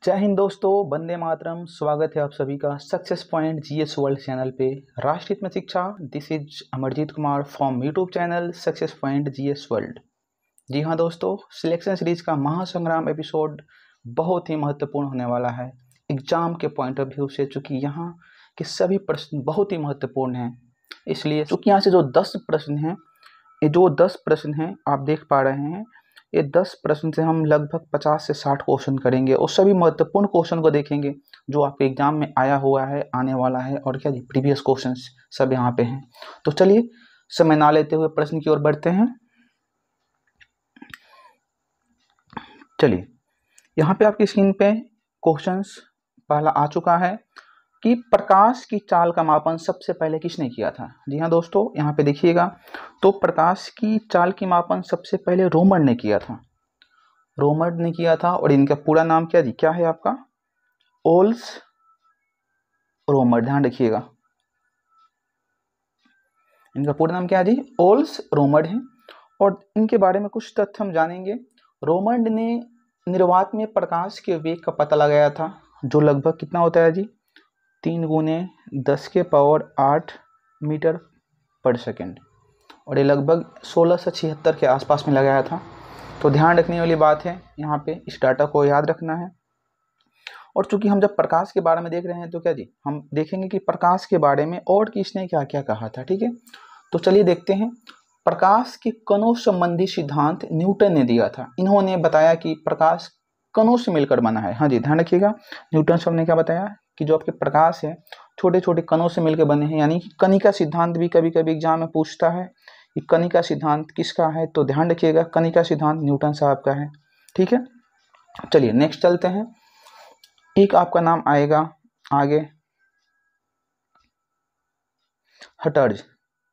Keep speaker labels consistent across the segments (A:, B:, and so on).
A: जय हिंद दोस्तों, वंदे मातरम। स्वागत है आप सभी का success point GS world channel पे। राष्ट्रहित में शिक्षा। This is Amarjeet Kumar from YouTube channel success point GS world. जी हाँ दोस्तों, सिलेक्शन सीरीज का महासंग्राम एपिसोड बहुत ही महत्वपूर्ण होने वाला है एग्जाम के पॉइंट ऑफ व्यू से, चूँकि यहाँ के सभी प्रश्न बहुत ही महत्वपूर्ण हैं। इसलिए चूँकि यहाँ से जो 10 प्रश्न हैं, ये जो 10 प्रश्न हैं आप देख पा रहे हैं, ये 10 प्रश्न से हम लगभग 50 से 60 क्वेश्चन करेंगे और सभी महत्वपूर्ण क्वेश्चन को देखेंगे जो आपके एग्जाम में आया हुआ है, आने वाला है। और क्या जी, प्रीवियस क्वेश्चंस सब यहाँ पे हैं। तो चलिए समय ना लेते हुए प्रश्न की ओर बढ़ते हैं। चलिए, यहाँ पे आपकी स्क्रीन पे क्वेश्चंस पहला आ चुका है कि प्रकाश की चाल का मापन सबसे पहले किसने किया था। जी हाँ दोस्तों, यहाँ पे देखिएगा, तो प्रकाश की चाल की मापन सबसे पहले रोमर ने किया था। रोमर ने किया था और इनका पूरा नाम क्या जी, क्या है आपका? ओल्स रोमर। ध्यान रखिएगा, इनका पूरा नाम क्या है जी? ओल्स रोमर है। और इनके बारे में कुछ तथ्य हम जानेंगे। रोमर ने निर्वात में प्रकाश के वेग का पता लगाया था, जो लगभग कितना होता है जी? 3 × 10⁸ मीटर पर सेकेंड। और ये लगभग 1676 के आसपास में लगाया था। तो ध्यान रखने वाली बात है, यहाँ पे इस डाटा को याद रखना है। और चूंकि हम जब प्रकाश के बारे में देख रहे हैं तो क्या जी, हम देखेंगे कि प्रकाश के बारे में और किसने क्या क्या कहा था। ठीक है, तो चलिए देखते हैं। प्रकाश के कणों संबंधी सिद्धांत न्यूटन ने दिया था। इन्होंने बताया कि प्रकाश कणों से मिलकर बना है। हाँ जी, ध्यान रखिएगा, न्यूटन साहब ने क्या बताया कि जो आपके प्रकाश है छोटे छोटे कणों से मिलकर बने हैं। यानी कि कणिका सिद्धांत भी कभी कभी एग्जाम में पूछता है कि कणिका सिद्धांत किसका है, तो ध्यान रखिएगा कणिका सिद्धांत न्यूटन साहब का है। ठीक है, चलिए नेक्स्ट चलते हैं। एक आपका नाम आएगा आगे, हटर्ज।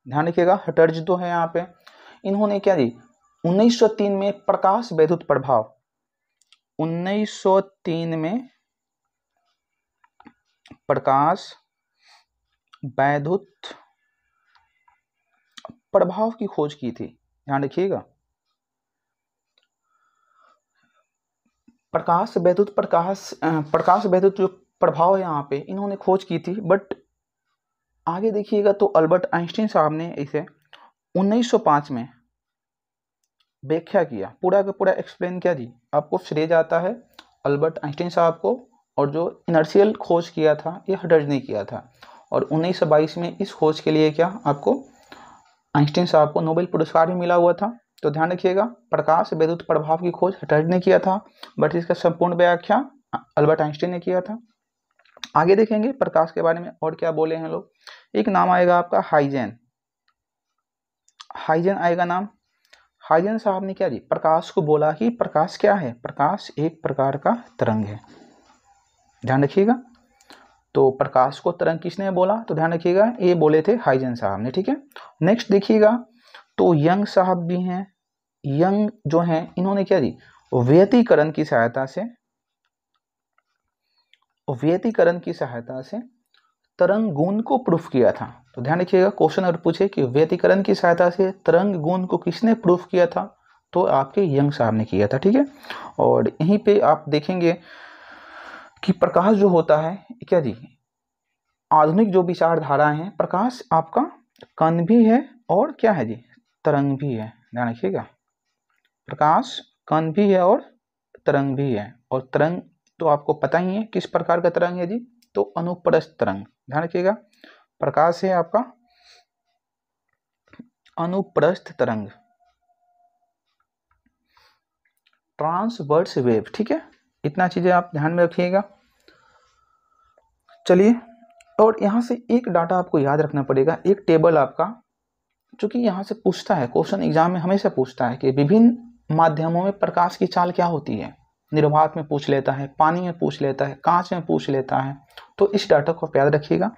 A: ध्यान रखिएगा, हटर्ज तो है यहाँ पे। इन्होंने क्या जी, 1903 में प्रकाश वैद्युत प्रभाव, 1903 में प्रकाश वैद्युत प्रभाव की खोज की थी। ध्यान रखिएगा, प्रकाश वैद्युत जो प्रभाव है यहाँ पे इन्होंने खोज की थी। बट आगे देखिएगा तो अल्बर्ट आइंस्टीन साहब ने इसे 1905 में व्याख्या किया, पूरा का पूरा एक्सप्लेन किया जी। आपको श्रेय जाता है अल्बर्ट आइंस्टीन साहब को, और जो इनर्शियल खोज किया था ये हटर्ज ने किया था। और 1922 में इस खोज के लिए क्या आपको आइंस्टीन साहब को नोबेल पुरस्कार भी मिला हुआ था। तो ध्यान रखिएगा, प्रकाश वैद्युत प्रभाव की खोज हटर्ज ने किया था, बट इसका संपूर्ण व्याख्या अल्बर्ट आइंस्टीन ने किया था। आगे देखेंगे प्रकाश के बारे में और क्या बोले हैं लोग। एक नाम आएगा आपका हाइजेन। हाइजेन आएगा नाम। हाइजेन साहब ने क्या जी, प्रकाश को बोला कि प्रकाश क्या है, प्रकाश एक प्रकार का तरंग है। ध्यान रखिएगा, तो प्रकाश को तरंग किसने बोला, तो ध्यान रखिएगा ये बोले थे हाइजेन साहब ने। ठीक है, नेक्स्ट देखिएगा, तो यंग साहब भी हैं। यंग जो हैं इन्होंने क्या जी, व्यतिकरण की सहायता से तरंग गुण को प्रूफ किया था। तो ध्यान रखिएगा, क्वेश्चन अगर पूछे कि व्यतिकरण की सहायता से तरंग गुण को किसने प्रूफ किया था, तो आपके यंग साहब ने किया था। ठीक है, और यहीं पे आप देखेंगे कि प्रकाश जो होता है क्या जी, आधुनिक जो विचारधारा है, प्रकाश आपका कण भी है और क्या है जी, तरंग भी है। ध्यान रखिएगा, प्रकाश कण भी है और तरंग भी है। और तरंग तो आपको पता ही है किस प्रकार का तरंग है जी, तो अनुप्रस्थ तरंग। ध्यान रखिएगा, प्रकाश है आपका अनुप्रस्थ तरंग, ट्रांसवर्स वेव। ठीक है, इतना चीजें आप ध्यान में रखिएगा। चलिए, और यहाँ से एक डाटा आपको याद रखना पड़ेगा, एक टेबल आपका, चूंकि यहाँ से पूछता है क्वेश्चन, एग्जाम में हमेशा पूछता है कि विभिन्न माध्यमों में प्रकाश की चाल क्या होती है। निर्वात में पूछ लेता है, पानी में पूछ लेता है, कांच में पूछ लेता है। तो इस डाटा को याद रखिएगा।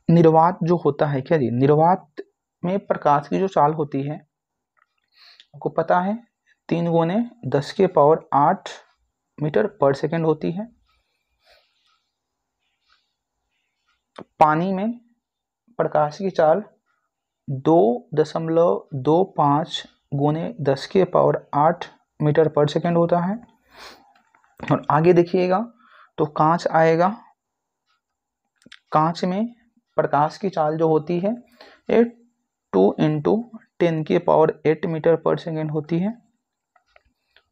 A: निर्वात जो होता है क्या जी, निर्वात में प्रकाश की जो चाल होती है आपको पता है 3 × 10⁸ मीटर पर सेकेंड होती है। पानी में प्रकाश की चाल 2.25 × 10⁸ मीटर पर सेकेंड होता है। और आगे देखिएगा तो कांच आएगा, कांच में प्रकाश की चाल जो होती है ये 2 × 10⁸ मीटर पर सेकेंड होती है।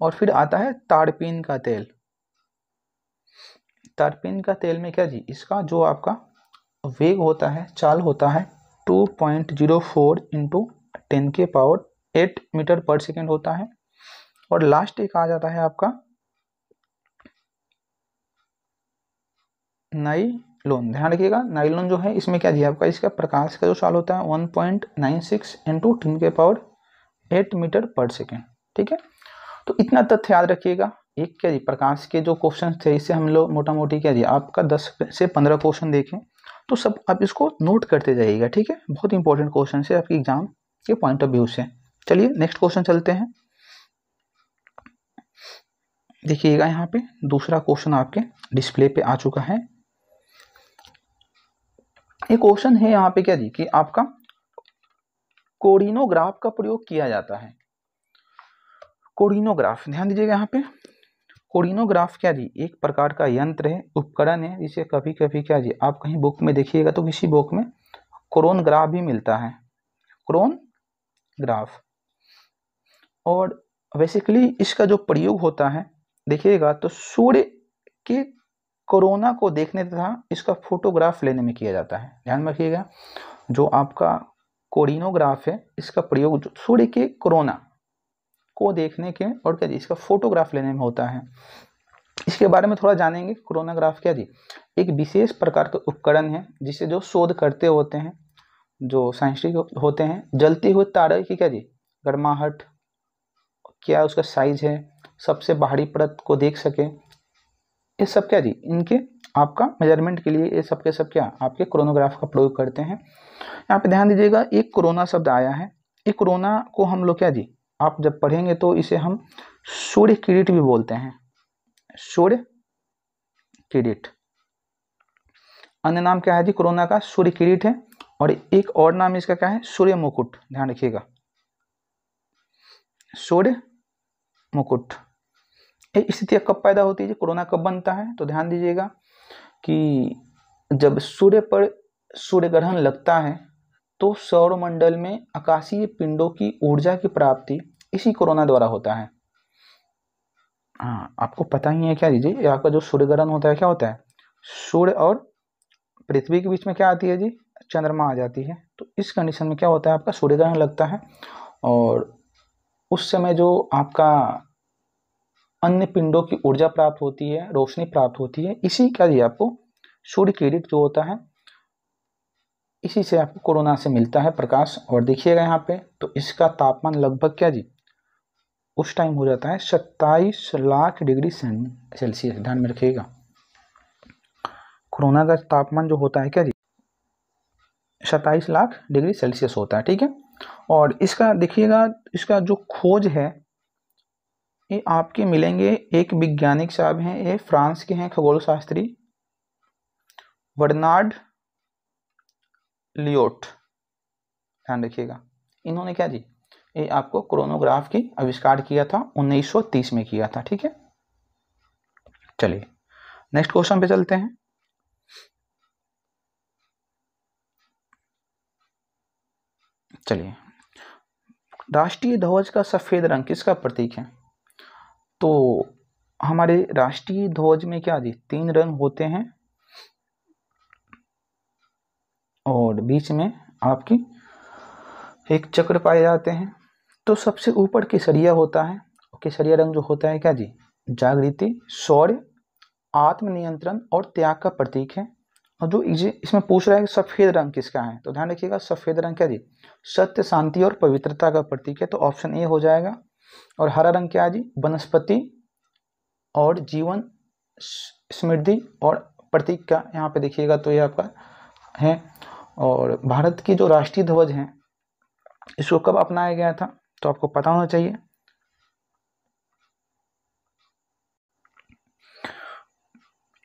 A: और फिर आता है तारपीन का तेल। तारपीन का तेल में क्या जी, इसका जो आपका वेग होता है, चाल होता है 2.04 × 10⁸ मीटर पर सेकेंड होता है। और लास्ट एक आ जाता है आपका नाइलॉन। ध्यान रखिएगा नाइलॉन जो है इसमें क्या जी आपका, इसका प्रकाश का जो चाल होता है 1.96 × 10⁸ मीटर पर सेकेंड। ठीक है, तो इतना तथ्य याद रखिएगा। एक क्या जी प्रकाश के जो क्वेश्चन थे इससे हम लोग मोटा मोटी क्या जी आपका 10 से 15 क्वेश्चन देखें, तो सब आप इसको नोट करते जाइएगा। ठीक है, बहुत इंपॉर्टेंट क्वेश्चन है आपके एग्जाम के पॉइंट ऑफ व्यू से। चलिए नेक्स्ट क्वेश्चन चलते हैं। देखिएगा यहाँ पे दूसरा क्वेश्चन आपके डिस्प्ले पे आ चुका है। ये क्वेश्चन है यहाँ पे क्या जी कि आपका कोरिनोग्राफ का प्रयोग किया जाता है। कोरिनोग्राफ ध्यान दीजिएगा यहाँ पे, कोरिनोग्राफ क्या जी एक प्रकार का यंत्र है, उपकरण है, जिसे कभी कभी क्या जी आप कहीं बुक में देखिएगा तो किसी बुक में कोरोनग्राफ भी मिलता है, कोरोनग्राफ। और बेसिकली इसका जो प्रयोग होता है देखिएगा तो सूर्य के कोरोना को देखने तथा इसका फोटोग्राफ लेने में किया जाता है। ध्यान रखिएगा जो आपका कोरिनोग्राफ है इसका प्रयोग सूर्य के कोरोना को देखने के और क्या जी इसका फोटोग्राफ लेने में होता है। इसके बारे में थोड़ा जानेंगे। कोरोनाग्राफ क्या जी एक विशेष प्रकार का उपकरण है जिसे जो शोध करते होते हैं, जो साइंटिस्ट होते हैं, जलते हुए तारे की क्या जी गर्माहट, क्या उसका साइज है, सबसे बाहरी परत को देख सके, ये सब क्या जी इनके आपका मेजरमेंट के लिए ये सब के सब क्या आपके कोरोनोग्राफ का प्रयोग करते हैं। यहाँ पे ध्यान दीजिएगा एक कोरोना शब्द आया है, एक कोरोना को हम लोग क्या जी आप जब पढ़ेंगे तो इसे हम सूर्य किरीट भी बोलते हैं, सूर्य किरीट। अन्य नाम क्या है जी कोरोना का, सूर्य किरीट है। और एक और नाम इसका क्या है, सूर्य मुकुट। ध्यान रखिएगा सूर्य मुकुट। ये स्थिति कब पैदा होती है, कोरोना कब बनता है, तो ध्यान दीजिएगा कि जब सूर्य पर सूर्य ग्रहण लगता है तो सौरमंडल में आकाशीय पिंडों की ऊर्जा की प्राप्ति इसी कोरोना द्वारा होता है। हाँ आपको पता ही है क्या दीजिए आपका जो सूर्य ग्रहण होता है क्या होता है, सूर्य और पृथ्वी के बीच में क्या आती है जी चंद्रमा आ जाती है। तो इस कंडीशन में क्या होता है आपका सूर्य ग्रहण लगता है और उस समय जो आपका अन्य पिंडों की ऊर्जा प्राप्त होती है, रोशनी प्राप्त होती है, इसी का जी आपको सूर्य किरीट जो होता है इसी से आपको कोरोना से मिलता है प्रकाश। और देखिएगा यहाँ पे तो इसका तापमान लगभग क्या जी उस टाइम हो जाता है 27 लाख डिग्री सेल्सियस। ध्यान में रखिएगा कोरोना का तापमान जो होता है क्या जी 27 लाख डिग्री सेल्सियस होता है। ठीक है, और इसका देखिएगा इसका जो खोज है ये आपके मिलेंगे, एक वैज्ञानिक साहब हैं, ये फ्रांस के हैं खगोल शास्त्री बर्नार्ड लियोट। ध्यान रखिएगा इन्होंने क्या जी ये आपको कोरोनोग्राफ की आविष्कार किया था 1930 में किया था। ठीक है, चलिए नेक्स्ट क्वेश्चन पे चलते हैं। चलिए राष्ट्रीय ध्वज का सफेद रंग किसका प्रतीक है, तो हमारे राष्ट्रीय ध्वज में क्या जी 3 रंग होते हैं और बीच में आपकी एक चक्र पाए जाते हैं। तो सबसे ऊपर केसरिया होता है, केसरिया रंग जो होता है क्या जी जागृति, शौर्य, आत्मनियंत्रण और त्याग का प्रतीक है। और जो इसमें पूछ रहा है कि सफेद रंग किसका है, तो ध्यान रखिएगा सफेद रंग क्या जी सत्य, शांति और पवित्रता का प्रतीक है, तो ऑप्शन ए हो जाएगा। और हरा रंग क्या है जी वनस्पति और जीवन, समृद्धि और प्रतीक का यहाँ पे देखिएगा तो ये आपका है। और भारत की जो राष्ट्रीय ध्वज है इसको कब अपनाया गया था, तो आपको पता होना चाहिए।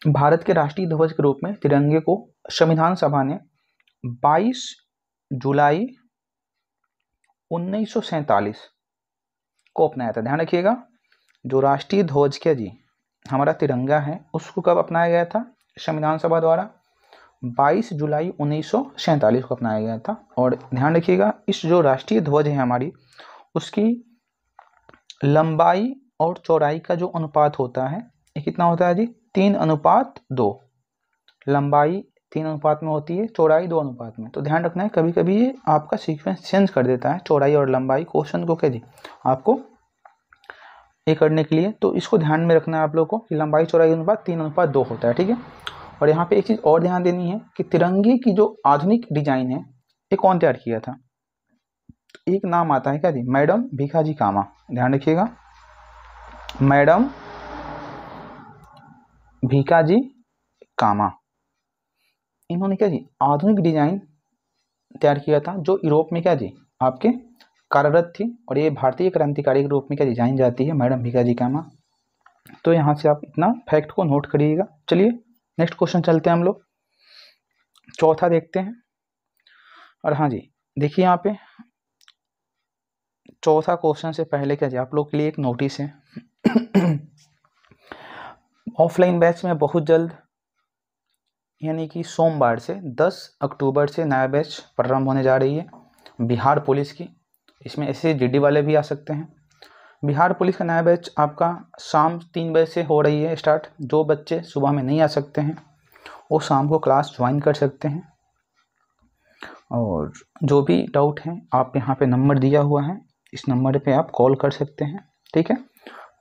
A: भारत के राष्ट्रीय ध्वज के रूप में तिरंगे को संविधान सभा ने 22 जुलाई 1947 को अपनाया था। ध्यान रखिएगा जो राष्ट्रीय ध्वज क्या जी हमारा तिरंगा है उसको कब अपनाया गया था संविधान सभा द्वारा? 22 जुलाई 1947 को अपनाया गया था। और ध्यान रखिएगा इस जो राष्ट्रीय ध्वज है हमारी उसकी लंबाई और चौड़ाई का जो अनुपात होता है ये कितना होता है जी? 3:2। लंबाई 3 अनुपात में होती है, चौड़ाई 2 अनुपात में। तो ध्यान रखना है कभी कभी ये आपका सीक्वेंस चेंज कर देता है चौड़ाई और लंबाई क्वेश्चन को क्या जी आपको ये करने के लिए। तो इसको ध्यान में रखना है आप लोग को कि लंबाई चौड़ाई अनुपात 3:2 होता है, ठीक है। और यहाँ पे एक चीज़ और ध्यान देनी है कि तिरंगे की जो आधुनिक डिजाइन है ये कौन तैयार किया था? एक नाम आता है क्या जी? मैडम भीखाजी कामा। ध्यान रखिएगा मैडम भीखाजी कामा, इन्होंने क्या जी आधुनिक डिजाइन तैयार किया था जो यूरोप में क्या जी आपके कार्यरत थी। और ये भारतीय क्रांतिकारी के रूप में क्या जी जानी जाती है मैडम भीखाजी कामा। तो यहाँ से आप इतना फैक्ट को नोट करिएगा। चलिए नेक्स्ट क्वेश्चन चलते हैं हम लोग, चौथा देखते हैं। और हाँ जी देखिए यहाँ पे चौथा क्वेश्चन से पहले क्या जी आप लोग के लिए एक नोटिस है ऑफलाइन बैच में बहुत जल्द यानी कि सोमवार से 10 अक्टूबर से नया बैच प्रारंभ होने जा रही है बिहार पुलिस की। इसमें SSGD वाले भी आ सकते हैं। बिहार पुलिस का नया बैच आपका शाम 3 बजे से हो रही है स्टार्ट। जो बच्चे सुबह में नहीं आ सकते हैं वो शाम को क्लास ज्वाइन कर सकते हैं। और जो भी डाउट है आप यहाँ पे नंबर दिया हुआ है इस नंबर पे आप कॉल कर सकते हैं, ठीक है।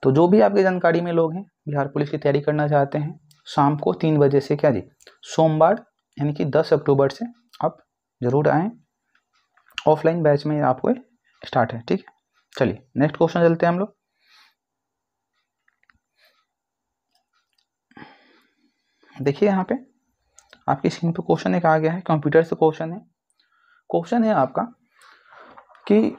A: तो जो भी आपकी जानकारी में लोग हैं बिहार पुलिस की तैयारी करना चाहते हैं शाम को 3 बजे से क्या जी सोमवार यानी कि 10 अक्टूबर से आप ज़रूर आएँ। ऑफलाइन बैच में आपको स्टार्ट है, ठीक है। चलिए नेक्स्ट क्वेश्चन चलते हैं हम लोग। देखिए यहाँ पे आपकी स्क्रीन पे क्वेश्चन एक आ गया है, कंप्यूटर से क्वेश्चन है आपका कि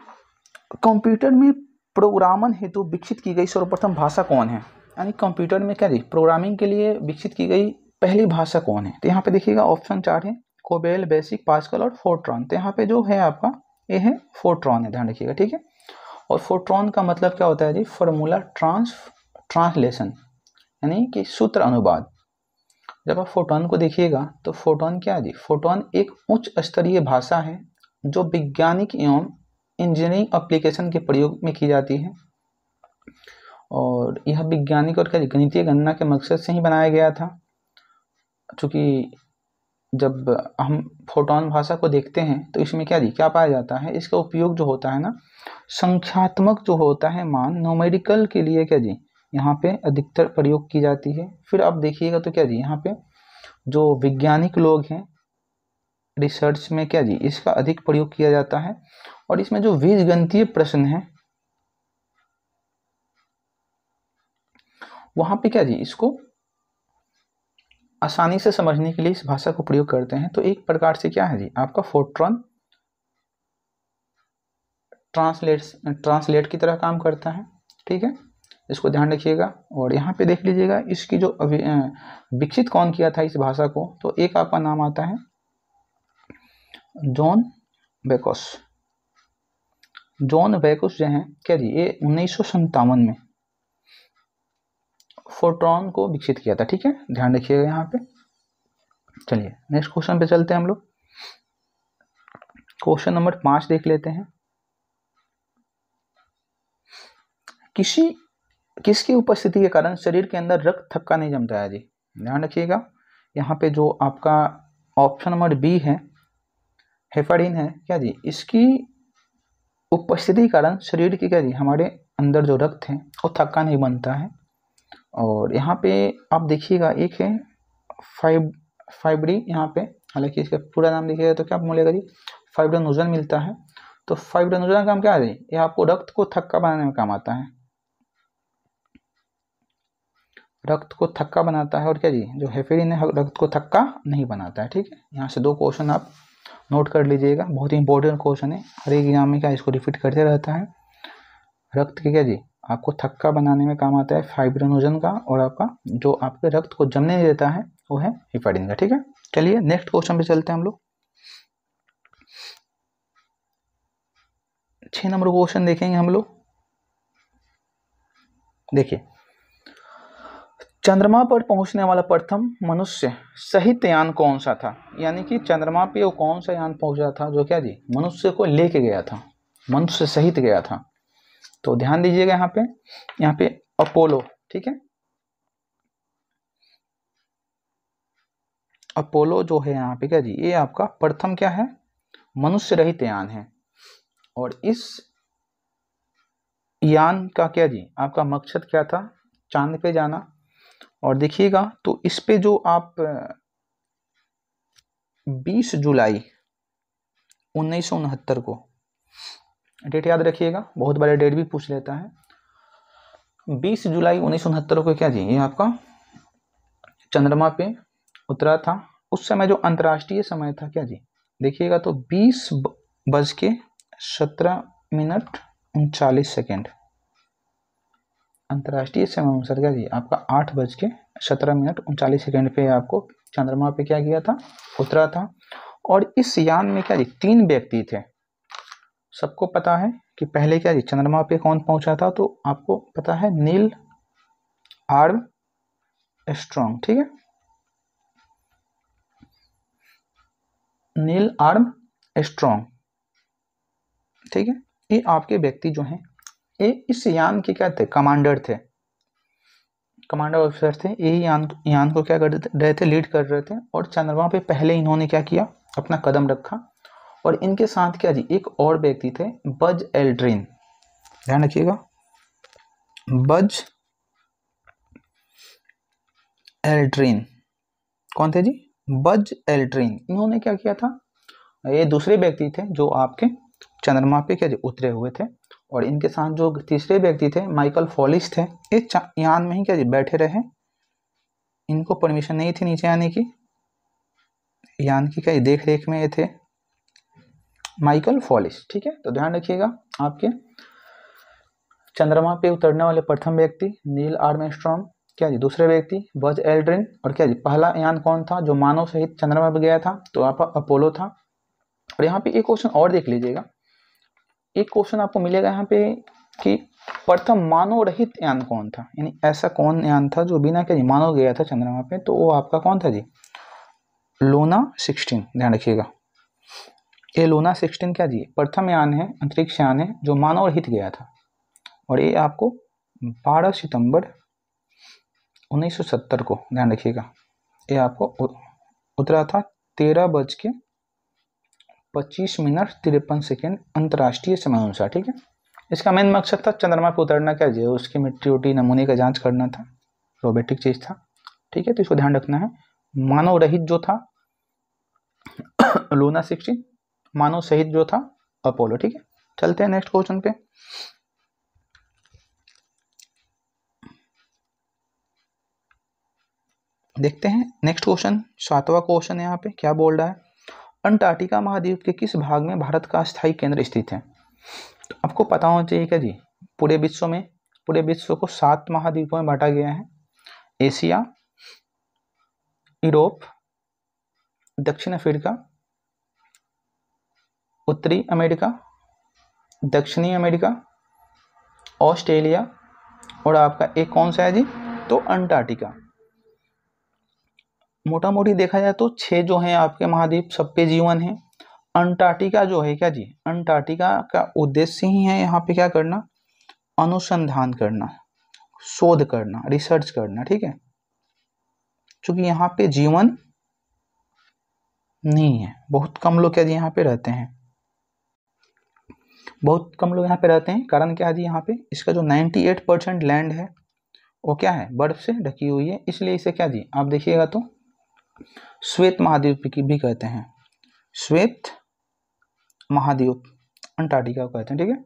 A: कंप्यूटर में प्रोग्रामन हेतु विकसित की गई सर्वप्रथम भाषा कौन है? यानी कंप्यूटर में क्या जी प्रोग्रामिंग के लिए विकसित की गई पहली भाषा कौन है? तो यहाँ पे देखिएगा ऑप्शन 4 है कोबेल, बेसिक, पास्कल और फोर्ट्रॉन। तो यहाँ पे जो है आपका ये है फोर्ट्रॉन है, ध्यान रखिएगा, ठीक है। और फोर्ट्रॉन का मतलब क्या होता है जी? फॉर्मूला ट्रांसलेशन यानी कि सूत्र अनुवाद। जब आप फोटोन को देखिएगा तो फोटोन क्या है जी? फोटोन एक उच्च स्तरीय भाषा है जो वैज्ञानिक एवं इंजीनियरिंग एप्लीकेशन के प्रयोग में की जाती है। और यह वैज्ञानिक और गणितीय गणना के मकसद से ही बनाया गया था। चूँकि जब हम फोटोन भाषा को देखते हैं तो इसमें क्या जी क्या पाया जाता है? इसका उपयोग जो होता है ना संख्यात्मक जो होता है मान न्यूमेरिकल के लिए क्या जी यहाँ पे अधिकतर प्रयोग की जाती है। फिर आप देखिएगा तो क्या जी यहाँ पे जो वैज्ञानिक लोग हैं रिसर्च में क्या जी इसका अधिक प्रयोग किया जाता है। और इसमें जो बीजगणितीय प्रश्न है वहाँ पे क्या जी इसको आसानी से समझने के लिए इस भाषा को प्रयोग करते हैं। तो एक प्रकार से क्या है जी आपका फोर्ट्रॉन ट्रांसलेट की तरह काम करता है, ठीक है। इसको ध्यान रखिएगा। और यहाँ पे देख लीजिएगा इसकी जो विकसित कौन किया था इस भाषा को, तो एक आपका नाम आता है जॉन बेकोस। जॉन बेकोस जो है क्या जी ये 1957 में फोर्ट्रॉन को विकसित किया था, ठीक है, ध्यान रखिएगा यहाँ पे। चलिए नेक्स्ट क्वेश्चन पे चलते हैं हम लोग। क्वेश्चन नंबर 5 देख लेते हैं। किसकी उपस्थिति के कारण शरीर के अंदर रक्त थक्का नहीं जमता है जी? ध्यान रखिएगा यहाँ पे जो आपका ऑप्शन नंबर बी है हेपारिन है क्या जी इसकी उपस्थिति के कारण शरीर की क्या जी हमारे अंदर जो रक्त है वो थक्का नहीं बनता है। और यहाँ पे आप देखिएगा एक है फाइब्री यहाँ पे, हालांकि इसका पूरा नाम देखिएगा तो क्या बोलेगा जी फाइब्रोनोजन मिलता है। तो फाइब्रोनोजन का काम क्या है? ये आपको रक्त को थक्का बनाने में काम आता है, रक्त को थक्का बनाता है। और क्या जी जो हेपेरिन है रक्त को थक्का नहीं बनाता है, ठीक है। यहाँ से 2 क्वेश्चन आप नोट कर लीजिएगा, बहुत ही इंपॉर्टेंट क्वेश्चन है, हर एक एग्जाम में क्या इसको रिपीट करते रहता है। रक्त के क्या जी आपको थक्का बनाने में काम आता है फाइब्रोनोजन का, और आपका जो आपके रक्त को जमने नहीं देता है वो है हेपारिन का, ठीक है। चलिए नेक्स्ट क्वेश्चन पे चलते हैं हम लोग। 6 नंबर क्वेश्चन देखेंगे हम लोग। देखिए चंद्रमा पर पहुंचने वाला प्रथम मनुष्य सहित यान कौन सा था? यानी कि चंद्रमा पे वो कौन सा यान पहुंचा था जो क्या जी मनुष्य को लेके गया था, मनुष्य सहित गया था? तो ध्यान दीजिएगा यहाँ पे अपोलो, ठीक है, अपोलो जो है यहाँ पे क्या जी, ये आपका प्रथम क्या है, मनुष्य रहित यान है। और इस यान का क्या जी आपका मकसद क्या था? चांद पे जाना। और देखिएगा तो इस पे जो आप 20 जुलाई 1969 को, डेट याद रखिएगा, बहुत बड़े डेट भी पूछ लेता है। 20 जुलाई 1969 को क्या जी ये आपका चंद्रमा पे उतरा था। उस समय जो अंतर्राष्ट्रीय समय था क्या जी, देखिएगा तो 20:17 अंतर्राष्ट्रीय समय अनुसार क्या जी आपका 8:17 पे आपको चंद्रमा पे क्या किया था, उतरा था। और इस यान में क्या जी 3 व्यक्ति थे। सबको पता है कि पहले क्या जी चंद्रमा पे कौन पहुंचा था, तो आपको पता है नील आर्मस्ट्रॉन्ग, ठीक है, नील आर्मस्ट्रॉन्ग, ठीक है। ये आपके व्यक्ति जो हैं ये इस यान के क्या थे, कमांडर थे, कमांडर ऑफिसर थे। यही यान को क्या कर रहे थे, लीड कर रहे थे। और चंद्रमा पे पहले इन्होंने क्या किया, अपना कदम रखा। और इनके साथ क्या जी एक और व्यक्ति थे, बज एल्ड्रिन, ध्यान रखिएगा, बज एल्ड्रिन। कौन थे जी, बज एल्ड्रिन। इन्होंने क्या किया था, ये दूसरे व्यक्ति थे जो आपके चंद्रमा पे क्या जी उतरे हुए थे। और इनके साथ जो तीसरे व्यक्ति थे माइकल फॉलिस थे, ये यान में ही क्या जी बैठे रहे। इनको परमिशन नहीं थी नीचे आने की, यान की क्या देख रेख में ये थे माइकल फॉलिस, ठीक है। तो ध्यान रखिएगा, आपके चंद्रमा पे उतरने वाले प्रथम व्यक्ति नील आर्मस्ट्रॉन्ग, क्या जी दूसरे व्यक्ति बज एल्ड्रिन, और क्या जी पहला यान कौन था जो मानव सहित चंद्रमा पे गया था, तो आपका अपोलो था। और यहाँ पे एक क्वेश्चन और देख लीजिएगा, एक क्वेश्चन आपको मिलेगा यहाँ पे कि प्रथम मानव रहित यान कौन था, यानी ऐसा कौन यान था जो बिना क्या जी मानव गया था चंद्रमा पे, तो वो आपका कौन था जी, लूना 16, ध्यान रखिएगा। ये लूना 16 क्या जी प्रथम यान है, अंतरिक्ष यान है जो मानव रहित गया था। और ये आपको 12 सितंबर 1970 को, ध्यान रखिएगा, ये आपको उतरा था 13:25:53 अंतर्राष्ट्रीय समय अनुसार, ठीक है। इसका मेन मकसद था चंद्रमा पर उतरना क्या जी, उसकी मिट्टी उट्टी नमूने का जांच करना था, रोबोटिक चीज था, ठीक है। तो इसको ध्यान रखना है, मानव रहित जो था लूना 16, मानव सहित जो था अपोलो, ठीक है। चलते हैं नेक्स्ट क्वेश्चन पे। देखते हैं नेक्स्ट क्वेश्चन, 7वां क्वेश्चन यहाँ पे क्या बोल रहा है, अंटार्कटिका महाद्वीप के किस भाग में भारत का स्थायी केंद्र स्थित है? तो आपको पता होना चाहिए क्या जी, पूरे विश्व को 7 महाद्वीपों में बांटा गया है। एशिया, यूरोप, दक्षिण अफ्रीका, उत्तरी अमेरिका, दक्षिणी अमेरिका, ऑस्ट्रेलिया, और आपका एक कौन सा है जी, तो अंटार्कटिका। मोटा मोटी देखा जाए तो 6 जो हैं आपके महाद्वीप, सब पे जीवन है। अंटार्कटिका जो है क्या जी, अंटार्कटिका का उद्देश्य ही है यहाँ पे क्या करना, अनुसंधान करना, शोध करना, रिसर्च करना, ठीक है। क्योंकि यहाँ पे जीवन नहीं है, बहुत कम लोग क्या जी यहाँ पे रहते हैं, बहुत कम लोग यहाँ पे रहते हैं। कारण क्या है जी, यहाँ पे इसका जो 98% लैंड है वो क्या है, बर्फ से ढकी हुई है, इसलिए इसे क्या जी आप देखिएगा तो श्वेत महाद्वीप की भी कहते हैं, श्वेत महाद्वीप अंटार्कटिका को कहते हैं, ठीक है।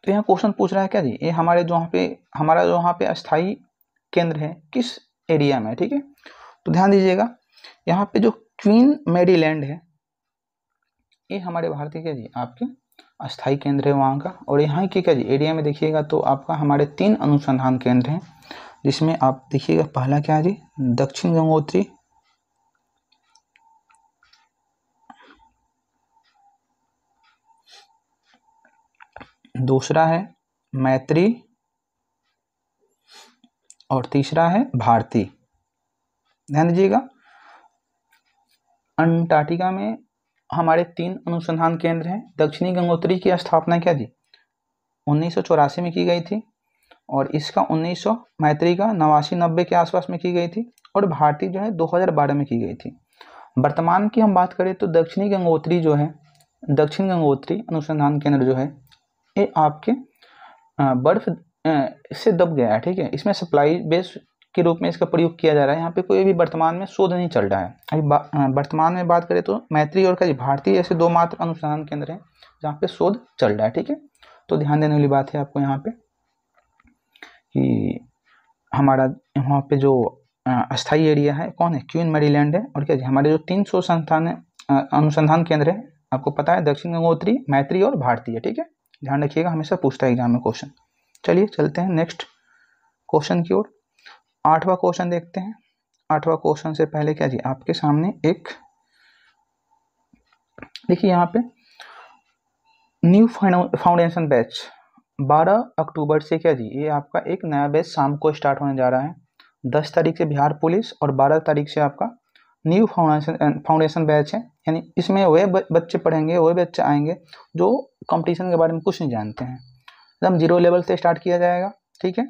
A: तो यहाँ क्वेश्चन पूछ रहा है क्या जी, ये हमारे जो हमारा जो यहाँ पे अस्थाई केंद्र है किस एरिया में, ठीक है। तो ध्यान दीजिएगा, यहाँ पे जो क्वीन मैरी लैंड है ये हमारे भारत के क्या जी आपके अस्थाई केंद्र है वहाँ का। और यहाँ के क्या जी एरिया में देखिएगा तो आपका हमारे 3 अनुसंधान केंद्र हैं, जिसमें आप देखिएगा पहला क्या है जी, दक्षिण गंगोत्री, दूसरा है मैत्री, और तीसरा है भारती। ध्यान दीजिएगा, अंटार्कटिका में हमारे 3 अनुसंधान केंद्र हैं। दक्षिणी गंगोत्री की स्थापना क्या जी 1984 में की गई थी, और इसका 1900 मैत्री का 89-90 के आसपास में की गई थी, और भारती जो है 2012 में की गई थी। वर्तमान की हम बात करें तो दक्षिणी गंगोत्री जो है, दक्षिण गंगोत्री अनुसंधान केंद्र जो है, ये आपके बर्फ से दब गया है। ठीक है, इसमें सप्लाई बेस के रूप में इसका प्रयोग किया जा रहा है। यहाँ पे कोई भी वर्तमान में शोध नहीं चल रहा है। अभी वर्तमान में बात करें तो मैत्री और भारती ऐसे 2 मात्र अनुसंधान केंद्र हैं जहाँ पे शोध चल रहा है। ठीक है, तो ध्यान देने वाली बात है आपको यहाँ पे कि हमारा वहाँ पे जो अस्थाई एरिया है कौन है, क्वीन मैरीलैंड है। और क्या जी हमारे जो 300 संस्थान है अनुसंधान केंद्र है, आपको पता है दक्षिण गंगोत्री, मैत्री और भारती है। ठीक है, ध्यान रखिएगा, हमेशा पूछता है एग्जाम में क्वेश्चन। चलिए चलते हैं नेक्स्ट क्वेश्चन की ओर। 8वां क्वेश्चन देखते हैं। 8वां क्वेश्चन से पहले क्या जी आपके सामने एक देखिए यहाँ पे न्यू फाउंडेशन बैच 12 अक्टूबर से क्या जी ये आपका एक नया बैच शाम को स्टार्ट होने जा रहा है। 10 तारीख से बिहार पुलिस और 12 तारीख से आपका न्यू फाउंडेशन बैच है। यानी इसमें वे बच्चे पढ़ेंगे, वे बच्चे आएंगे जो कंपटीशन के बारे में कुछ नहीं जानते हैं। एकदम 0 लेवल से स्टार्ट किया जाएगा। ठीक है,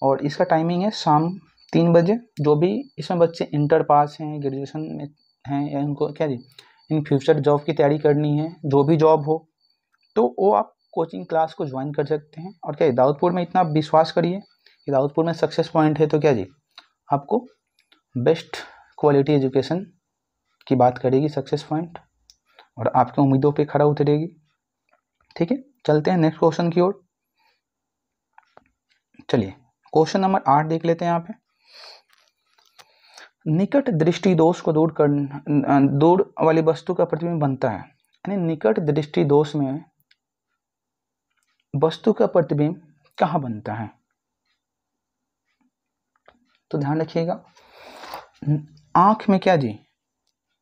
A: और इसका टाइमिंग है शाम 3 बजे। जो भी इसमें बच्चे इंटर पास हैं, ग्रेजुएशन में हैं, या इनको क्या जी इन फ्यूचर जॉब की तैयारी करनी है, जो भी जॉब हो, तो वो आप कोचिंग क्लास को ज्वाइन कर सकते हैं। और क्या दाऊदपुर में इतना विश्वास करिए कि दाऊदपुर में सक्सेस पॉइंट है, तो क्या जी आपको बेस्ट क्वालिटी एजुकेशन की बात करेगी सक्सेस पॉइंट, और आपकी उम्मीदों पे खरा उतरेगी। ठीक है, चलते हैं नेक्स्ट क्वेश्चन की ओर। चलिए क्वेश्चन नंबर 8 देख लेते हैं। यहाँ पे निकट दृष्टि दोष को दूर वाली वस्तु का प्रतिबिंब बनता है। यानी निकट दृष्टि दोष में वस्तु का प्रतिबिंब कहाँ बनता है, तो ध्यान रखिएगा। आंख में क्या जी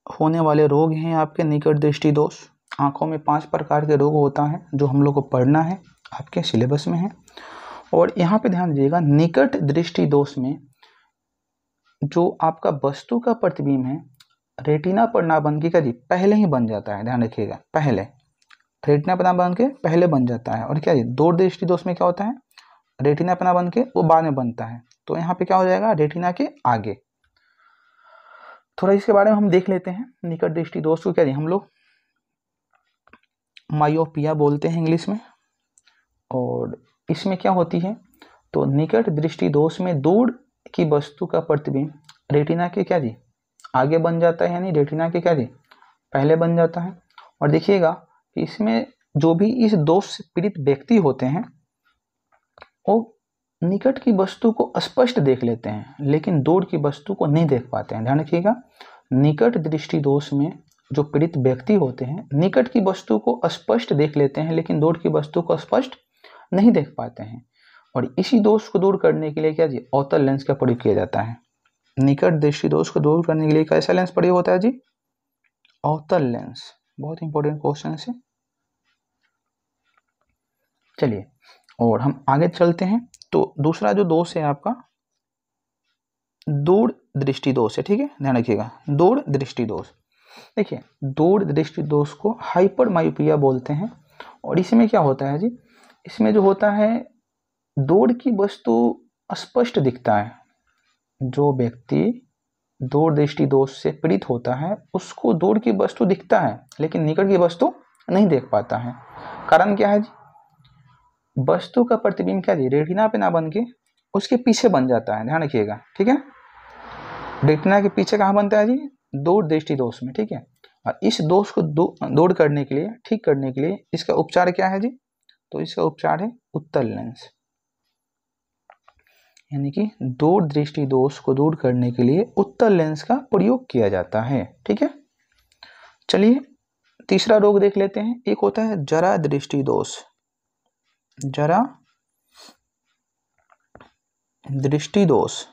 A: होने वाले रोग हैं आपके निकट दृष्टि दोष। आंखों में 5 प्रकार के रोग होता है जो हम लोग को पढ़ना है, आपके सिलेबस में है। और यहाँ पे ध्यान दीजिएगा, निकट दृष्टि दोष में जो आपका वस्तु का प्रतिबिंब है रेटिना पर ना बन के क्या जी पहले ही बन जाता है। ध्यान रखिएगा, पहले रेटिना पर ना बन के पहले बन जाता है। और क्या जी दूर दृष्टि दोष में क्या होता है, रेटिना पर ना बन के वो बाद में बनता है। तो यहाँ पे क्या हो जाएगा, रेटिना के आगे। थोड़ा इसके बारे में हम देख लेते हैं। निकट दृष्टि दोष को क्या जी हम लोग मायोपिया बोलते हैं इंग्लिश में। और इसमें क्या होती है, तो निकट दृष्टि दोष में दूर की वस्तु का प्रतिबिंब रेटिना के क्या जी आगे बन जाता है, यानी रेटिना के क्या जी पहले बन जाता है। और देखिएगा कि इसमें जो भी इस दोष से पीड़ित व्यक्ति होते हैं वो निकट की वस्तु को स्पष्ट देख लेते हैं, लेकिन दूर की वस्तु को नहीं देख पाते हैं। ध्यान रखिएगा, निकट दृष्टि दोष में जो पीड़ित व्यक्ति होते हैं निकट की वस्तु को स्पष्ट देख लेते हैं, लेकिन दूर की वस्तु को स्पष्ट नहीं देख पाते हैं। और इसी दोष को दूर करने के लिए क्या जी अवतल लेंस का प्रयोग किया जाता है। निकट दृष्टि दोष को दूर करने के लिए कैसा लेंस प्रयोग होता है जी, अवतल लेंस। बहुत इंपॉर्टेंट क्वेश्चन है। चलिए और हम आगे चलते हैं। तो दूसरा जो दोष है आपका दूर दृष्टि दोष है। ठीक है, ध्यान रखिएगा, दूर दृष्टि दोष। देखिए दूर दृष्टि दोष को हाइपर मायोपिया बोलते हैं। और इसमें क्या होता है जी, इसमें जो होता है दूर की वस्तु स्पष्ट दिखता है। जो व्यक्ति दूर दृष्टि दोष से पीड़ित होता है उसको दूर की वस्तु दिखता है, लेकिन निकट की वस्तु नहीं देख पाता है। कारण क्या है जी, वस्तु का प्रतिबिंब क्या जी रेटिना पे ना बन के उसके पीछे बन जाता है। ध्यान रखिएगा, ठीक है, रेटिना के पीछे कहाँ बनता है जी, दूर दृष्टि दोष में। ठीक है, और इस दोष को दूर करने के लिए, ठीक करने के लिए इसका उपचार क्या है जी, तो इसका उपचार है उत्तल लेंस। यानी कि दूर दृष्टि दोष को दूर करने के लिए उत्तल लेंस का प्रयोग किया जाता है। ठीक है, चलिए तीसरा रोग देख लेते हैं। एक होता है जरा दृष्टि दोष। जरा दृष्टि दोष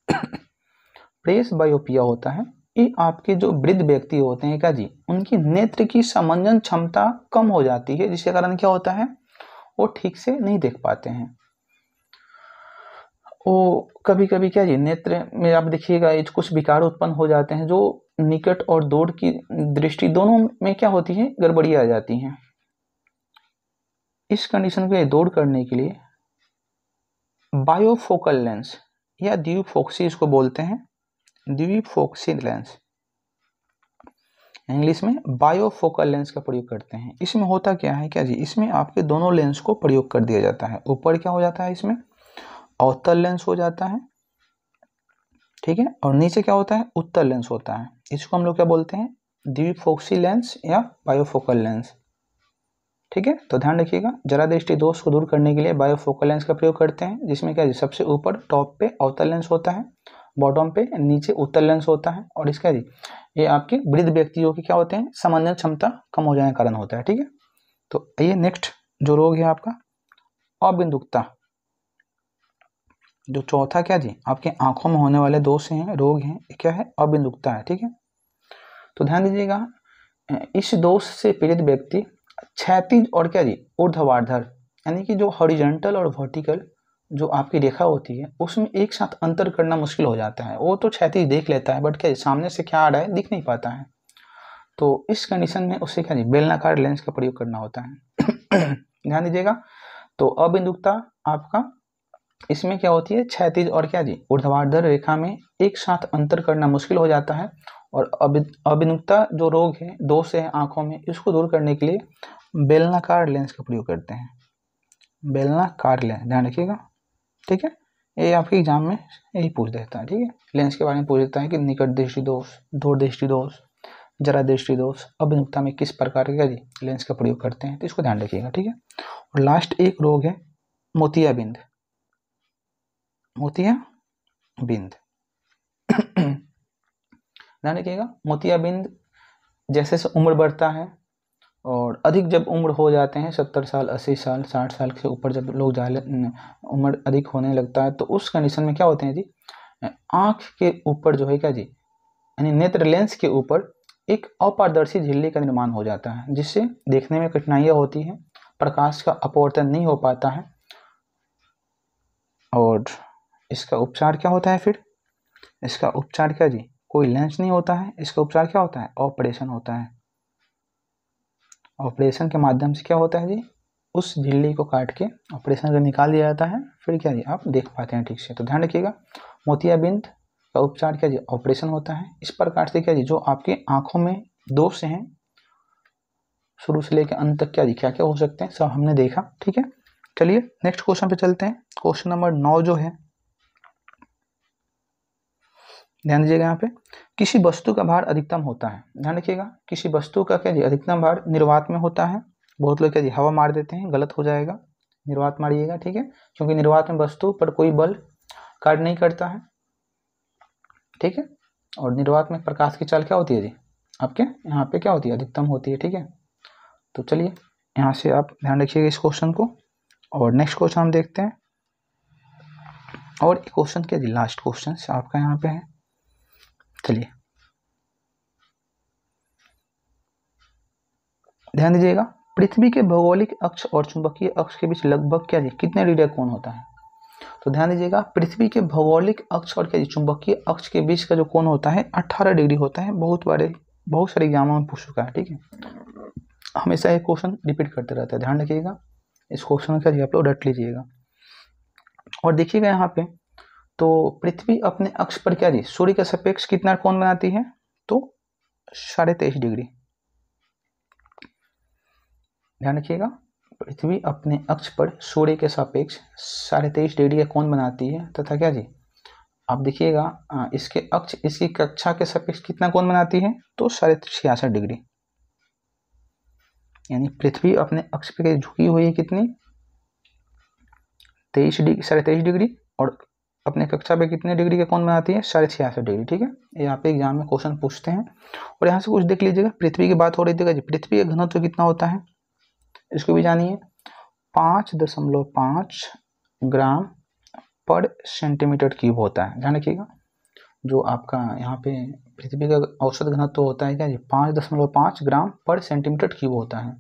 A: प्रेस बायोपिया होता है। ये आपके जो वृद्ध व्यक्ति होते हैं क्या जी उनकी नेत्र की समंजन क्षमता कम हो जाती है, जिसके कारण क्या होता है वो ठीक से नहीं देख पाते हैं। वो कभी कभी क्या जी नेत्र में आप देखिएगा ये कुछ विकार उत्पन्न हो जाते हैं जो निकट और दूर की दृष्टि दोनों में क्या होती है, गड़बड़ी आ जाती है। इस कंडीशन को दूर करने के लिए बायोफोकल लेंस या द्विफोक्सी इसको बोलते हैं, द्विफोक्सी लेंस, इंग्लिश में बायोफोकल लेंस का प्रयोग करते हैं। इसमें होता क्या है क्या जी, इसमें आपके दोनों लेंस को प्रयोग कर दिया जाता है। ऊपर क्या हो जाता है, इसमें अवतल लेंस हो जाता है, ठीक है, और नीचे क्या होता है, उत्तल लेंस होता है। इसको हम लोग क्या बोलते हैं, द्विफोक्सी लेंस या बायोफोकल लेंस, ठीक है। तो ध्यान रखिएगा, जरा दृष्टि दोष को दूर करने के लिए बायोफोकल लेंस का प्रयोग करते हैं, जिसमें क्या सबसे ऊपर टॉप पे अवतल लेंस होता है, बॉटम पे नीचे उत्तल लेंस होता है, और इसका जी ये आपके वृद्ध व्यक्तियों के क्या होते हैं, समन्वय क्षमता कम हो जाने के कारण होता है, ठीक है। तो ये नेक्स्ट जो रोग है आपका अबिंदुकता, जो चौथा क्या जी आपके आंखों में होने वाले दोष हैं, रोग हैं, क्या है, अबिंदुकता है, ठीक है। तो ध्यान दीजिएगा, इस दोष से पीड़ित व्यक्ति क्षैतिज और क्या जी ऊर्ध्वाधर, यानी कि जो हॉरिजॉन्टल और वर्टिकल जो आपकी रेखा होती है उसमें एक साथ अंतर करना मुश्किल हो जाता है। वो तो क्षैतिज देख लेता है बट क्या सामने से क्या आ रहा है दिख नहीं पाता है। तो इस कंडीशन में उसे क्या जी बेलनाकार लेंस का प्रयोग करना होता है। ध्यान दीजिएगा, तो अबिंदुकता आपका इसमें क्या होती है, क्षैतिज और क्या जी ऊर्ध्वाधर रेखा में एक साथ अंतर करना मुश्किल हो जाता है। और अबिंदुकता जो रोग है, दोष है आंखों में, इसको दूर करने के लिए बेलनाकार लेंस का प्रयोग करते हैं, बेलनाकार लेंस, ध्यान रखिएगा, ठीक है। ये आपके एग्जाम में यही पूछ देता है, ठीक है। लेंस के बारे में पूछ देता है कि निकट दृष्टि दोष, दूर दृष्टि दोष, जरा दृष्टि दोष, अभिमुखता में किस प्रकार का जी लेंस का प्रयोग करते हैं, तो इसको ध्यान रखिएगा, ठीक है। और लास्ट एक रोग है मोतियाबिंद, मोतियाबिंद। ध्यान रखिएगा, मोतियाबिंद जैसे जैसे उम्र बढ़ता है और अधिक जब उम्र हो जाते हैं 70 साल 80 साल 60 साल से ऊपर जब लोग उम्र अधिक होने लगता है, तो उस कंडीशन में क्या होते हैं जी, आँख के ऊपर जो है क्या जी, यानी नेत्र लेंस के ऊपर एक अपारदर्शी झिल्ली का निर्माण हो जाता है, जिससे देखने में कठिनाइयाँ होती हैं, प्रकाश का अपवर्तन नहीं हो पाता है। और इसका उपचार क्या होता है फिर, इसका उपचार क्या जी, कोई लेंस नहीं होता है, इसका उपचार क्या होता है, ऑपरेशन होता है। ऑपरेशन के माध्यम से क्या होता है जी, उस झिल्ली को काट के ऑपरेशन कर निकाल दिया जाता है, फिर क्या जी आप देख पाते हैं ठीक से। तो ध्यान रखिएगा, मोतियाबिंद का उपचार क्या जी, ऑपरेशन होता है। इस प्रकार से क्या जी जो आपके आंखों में दोष हैं शुरू से लेकर अंत तक क्या जी क्या क्या हो सकते हैं सब हमने देखा, ठीक है। चलिए नेक्स्ट क्वेश्चन पे चलते हैं। क्वेश्चन नंबर 9 जो है, ध्यान दीजिएगा, यहाँ पे किसी वस्तु का भार अधिकतम होता है, ध्यान रखिएगा, किसी वस्तु का क्या जी अधिकतम भार निर्वात में होता है। बहुत लोग क्या जी हवा मार देते हैं, गलत हो जाएगा, निर्वात मारिएगा, ठीक है, क्योंकि निर्वात में वस्तु पर कोई बल कार्य नहीं करता है, ठीक है। और निर्वात में प्रकाश की चाल क्या होती है जी आपके यहाँ पे क्या होती है, अधिकतम होती है, ठीक है। तो चलिए यहाँ से आप ध्यान रखिएगा इस क्वेश्चन को, और नेक्स्ट क्वेश्चन हम देखते हैं। और एक क्वेश्चन क्या जी लास्ट क्वेश्चन आपका यहाँ पे है, चलिए ध्यान दीजिएगा, पृथ्वी के भौगोलिक अक्ष और चुंबकीय अक्ष के बीच लगभग क्या जी कितने डिग्री का कोण होता है। तो ध्यान दीजिएगा, पृथ्वी के भौगोलिक अक्ष और क्या जी चुंबकीय अक्ष के बीच का जो कोण होता है 18 डिग्री होता है। बहुत सारे एग्जामों में पूछ चुका है, ठीक है, हमेशा ये क्वेश्चन रिपीट करते रहता है, ध्यान रखिएगा, इस क्वेश्चन का जी आप लोग रट लीजिएगा। और देखिएगा यहाँ पे, तो पृथ्वी अपने अक्ष पर क्या जी सूर्य के सापेक्ष कितना कोण बनाती है, तो 23.5 डिग्री, ध्यान रखिएगा, पृथ्वी अपने अक्ष पर सूर्य के सापेक्ष 23.5 डिग्री का कोण बनाती है, तथा क्या जी आप देखिएगा इसके अक्ष इसकी कक्षा के सापेक्ष कितना कोण बनाती है, तो 66.5 डिग्री, यानी पृथ्वी अपने अक्ष पे झुकी हुई है कितनी, 23 डिग्री, और अपने कक्षा पे कितने डिग्री का कोण बनाती है, 66.5 डिग्री, ठीक है। यहाँ पे एग्जाम में क्वेश्चन पूछते हैं। और यहाँ से कुछ देख लीजिएगा, पृथ्वी की बात हो रही थी जी, पृथ्वी का घनत्व कितना होता है, इसको भी जानिए, 5.5 ग्राम पर सेंटीमीटर क्यूब होता है, ध्यान रखिएगा। जो आपका यहाँ पे पृथ्वी का औसत घनत्व होता है क्या जी, 5.5 ग्राम पर सेंटीमीटर क्यूब होता है।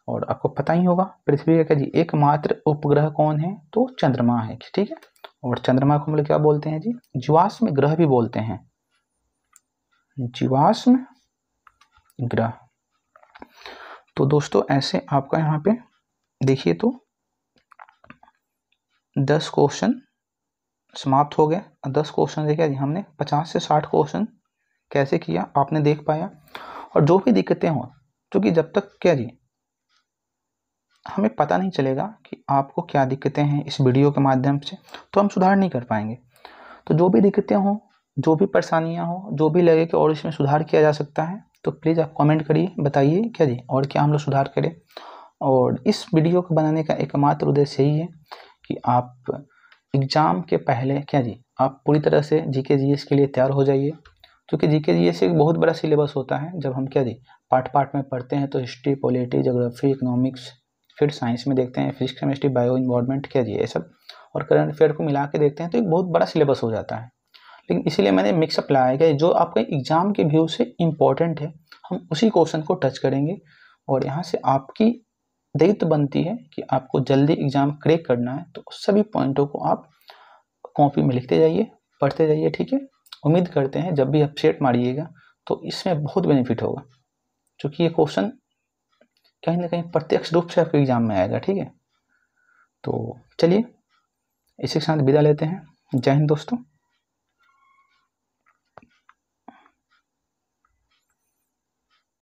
A: और आपको पता ही होगा पृथ्वी का क्या जी एकमात्र उपग्रह कौन है, तो चंद्रमा है, ठीक है। और चंद्रमा को हम लोग क्या बोलते हैं जी? जीवाश्म ग्रह भी बोलते हैं, जीवाश्म ग्रह। तो दोस्तों ऐसे आपका यहाँ पे देखिए तो 10 क्वेश्चन समाप्त हो गए। 10 क्वेश्चन देखिए हमने 50 से 60 क्वेश्चन कैसे किया आपने देख पाया। और जो भी दिक्कतें हों, क्योंकि जब तक क्या जी हमें पता नहीं चलेगा कि आपको क्या दिक्कतें हैं इस वीडियो के माध्यम से, तो हम सुधार नहीं कर पाएंगे। तो जो भी दिक्कतें हों, जो भी परेशानियां हों, जो भी लगे कि और इसमें सुधार किया जा सकता है, तो प्लीज़ आप कमेंट करिए, बताइए क्या जी और क्या हम लोग सुधार करें। और इस वीडियो को बनाने का एकमात्र उद्देश्य यही है कि आप एग्ज़ाम के पहले क्या जी आप पूरी तरह से जीके जीएस के लिए तैयार हो जाइए, क्योंकि जीके जीएस एक बहुत बड़ा सिलेबस होता है। जब हम क्या जी पार्ट पार्ट में पढ़ते हैं तो हिस्ट्री, पॉलिटी, ज्योग्राफी, इकोनॉमिक्स, फिर साइंस में देखते हैं फिजिक्स, केमिस्ट्री, बायो, इन्वायरमेंट क्या जी ये सब, और करंट अफेयर को मिला के देखते हैं तो एक बहुत बड़ा सिलेबस हो जाता है। लेकिन इसीलिए मैंने मिक्सअप लाया है कि जो आपके एग्जाम के व्यू से इम्पोर्टेंट है हम उसी क्वेश्चन को टच करेंगे। और यहाँ से आपकी दायित्व बनती है कि आपको जल्दी एग्जाम क्रैक करना है, तो सभी पॉइंटों को आप कॉपी में लिखते जाइए, पढ़ते जाइए, ठीक है। उम्मीद करते हैं जब भी आप सेट मारिएगा तो इसमें बहुत बेनिफिट होगा, क्योंकि ये क्वेश्चन कहीं ना कहीं प्रत्यक्ष रूप से आपके एग्जाम में आएगा, ठीक है। तो चलिए इसी के साथ विदा लेते हैं। जय हिंद दोस्तों।